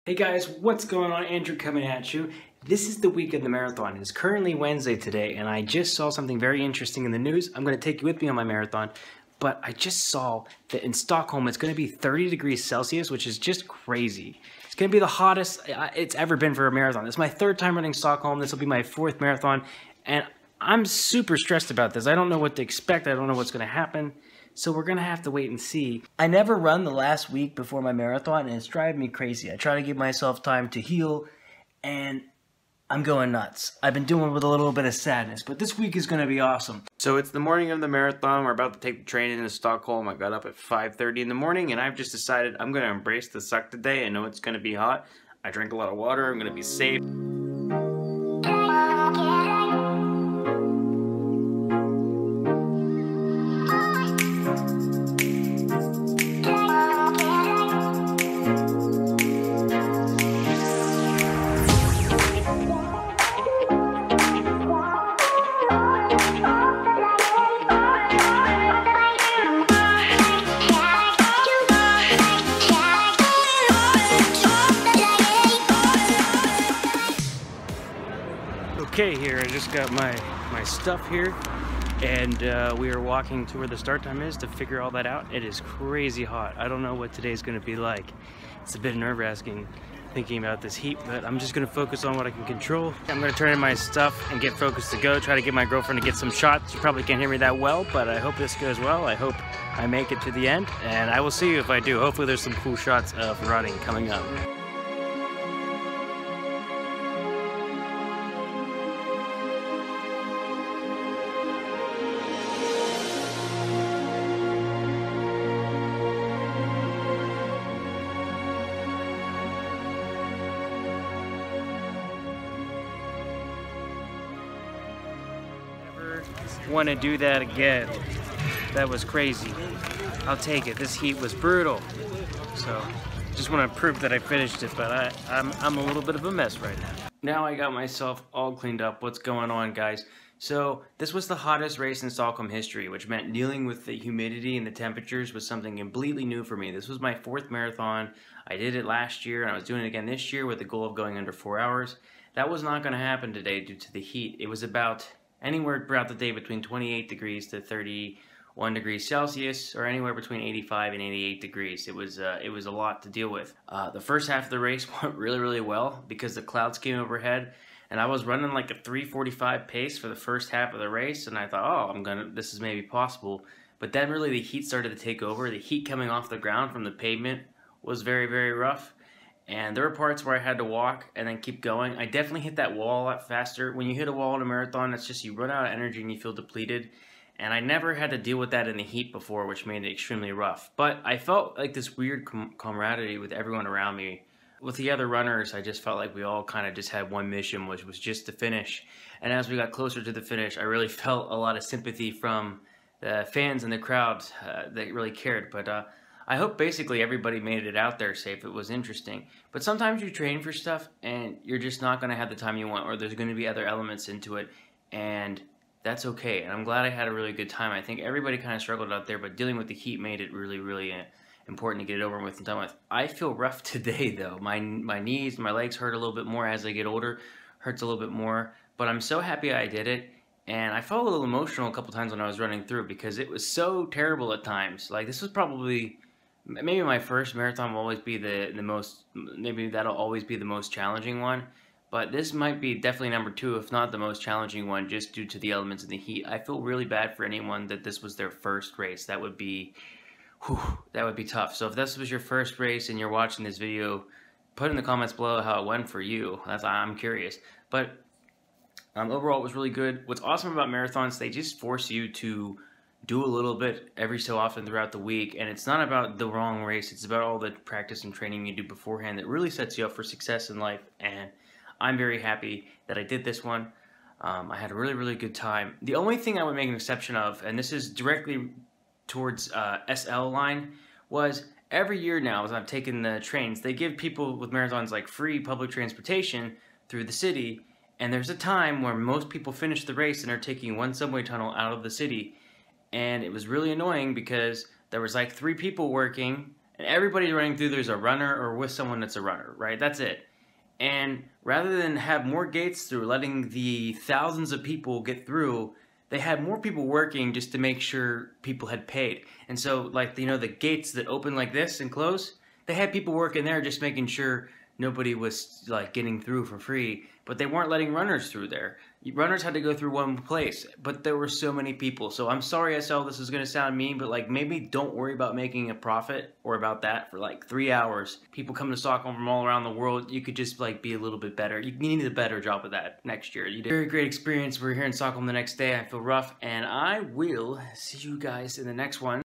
Hey guys, what's going on? Andrew coming at you. This is the week of the marathon. It's currently Wednesday today, and I just saw something very interesting in the news. I'm going to take you with me on my marathon, but I just saw that in Stockholm it's going to be 30 degrees Celsius, which is just crazy. It's going to be the hottest it's ever been for a marathon. It's my third time running Stockholm. This will be my fourth marathon, and I'm super stressed about this. I don't know what to expect. I don't know what's going to happen. So we're going to have to wait and see. I never run the last week before my marathon, and it's driving me crazy. I try to give myself time to heal, and I'm going nuts. I've been doing it with a little bit of sadness, but this week is going to be awesome. So it's the morning of the marathon. We're about to take the train into Stockholm. I got up at 5:30 in the morning, and I've just decided I'm going to embrace the suck today. I know it's going to be hot. I drink a lot of water. I'm going to be safe. Okay, here I just got my stuff here, and we are walking to where the start time is to figure all that out. It is crazy hot. I don't know what today's going to be like. It's a bit nerve-wracking thinking about this heat, but I'm just going to focus on what I can control. I'm going to turn in my stuff and get focused to go, try to get my girlfriend to get some shots. You probably can't hear me that well, but I hope this goes well. I hope I make it to the end, and I will see you if I do. Hopefully there's some cool shots of running coming up. Want to do that again. That was crazy. I'll take it. This heat was brutal. So just want to prove that I finished it, but I'm a little bit of a mess right now. Now I got myself all cleaned up. What's going on, guys? So this was the hottest race in Stockholm history, which meant dealing with the humidity and the temperatures was something completely new for me. This was my fourth marathon. I did it last year, and I was doing it again this year with the goal of going under 4 hours. That was not going to happen today due to the heat. It was about anywhere throughout the day between 28 degrees to 31 degrees Celsius, or anywhere between 85 and 88 degrees. It was a lot to deal with. The first half of the race went really well because the clouds came overhead, and I was running like a 3:45 pace for the first half of the race, and I thought, oh, this is maybe possible. But then really the heat started to take over. The heat coming off the ground from the pavement was very rough. And there were parts where I had to walk and then keep going. I definitely hit that wall a lot faster. When you hit a wall in a marathon, it's just you run out of energy and you feel depleted. And I never had to deal with that in the heat before, which made it extremely rough. But I felt like this weird camaraderie with everyone around me. With the other runners, I just felt like we all kind of just had one mission, which was just to finish. And as we got closer to the finish, I really felt a lot of sympathy from the fans and the crowd that really cared. But I hope basically everybody made it out there safe. It was interesting. But sometimes you train for stuff and you're just not going to have the time you want, or there's going to be other elements into it, and that's okay. And I'm glad I had a really good time. I think everybody kind of struggled out there, but dealing with the heat made it really important to get it over with and done with. I feel rough today though. My knees, my legs hurt a little bit more as I get older. Hurts a little bit more, but I'm so happy I did it. And I felt a little emotional a couple times when I was running through because it was so terrible at times. Like, this was probably maybe my first marathon will always be the most, maybe that'll always be the most challenging one. But this might be definitely number 2, if not the most challenging one, just due to the elements of the heat. I feel really bad for anyone that this was their first race. That would be, that would be tough. So if this was your first race and you're watching this video, put in the comments below how it went for you. I'm curious. But overall, it was really good. What's awesome about marathons, they just force you to do a little bit every so often throughout the week, and it's not about the wrong race. It's about all the practice and training you do beforehand that really sets you up for success in life, and I'm very happy that I did this one. I had a really good time. The only thing I would make an exception of, and this is directly towards SL line, was every year now as I've taken the trains, they give people with marathons like free public transportation through the city, and there's a time where most people finish the race and are taking one subway tunnel out of the city. And it was really annoying because there was like 3 people working And everybody running through there's a runner or with someone that's a runner, right? That's it. And rather than have more gates through, letting the thousands of people get through, they had more people working just to make sure people had paid. And so, like, you know, the gates that open like this and close, they had people working there just making sure nobody was, like, getting through for free. But they weren't letting runners through there. Runners had to go through one place, but there were so many people. So I'm sorry, SL, this is going to sound mean, but, like, maybe don't worry about making a profit or about that for, like, 3 hours. People come to Stockholm from all around the world. You could just, like, be a little bit better. You need a better job with that next year. You did a very great experience. We're here in Stockholm the next day. I feel rough, and I will see you guys in the next one.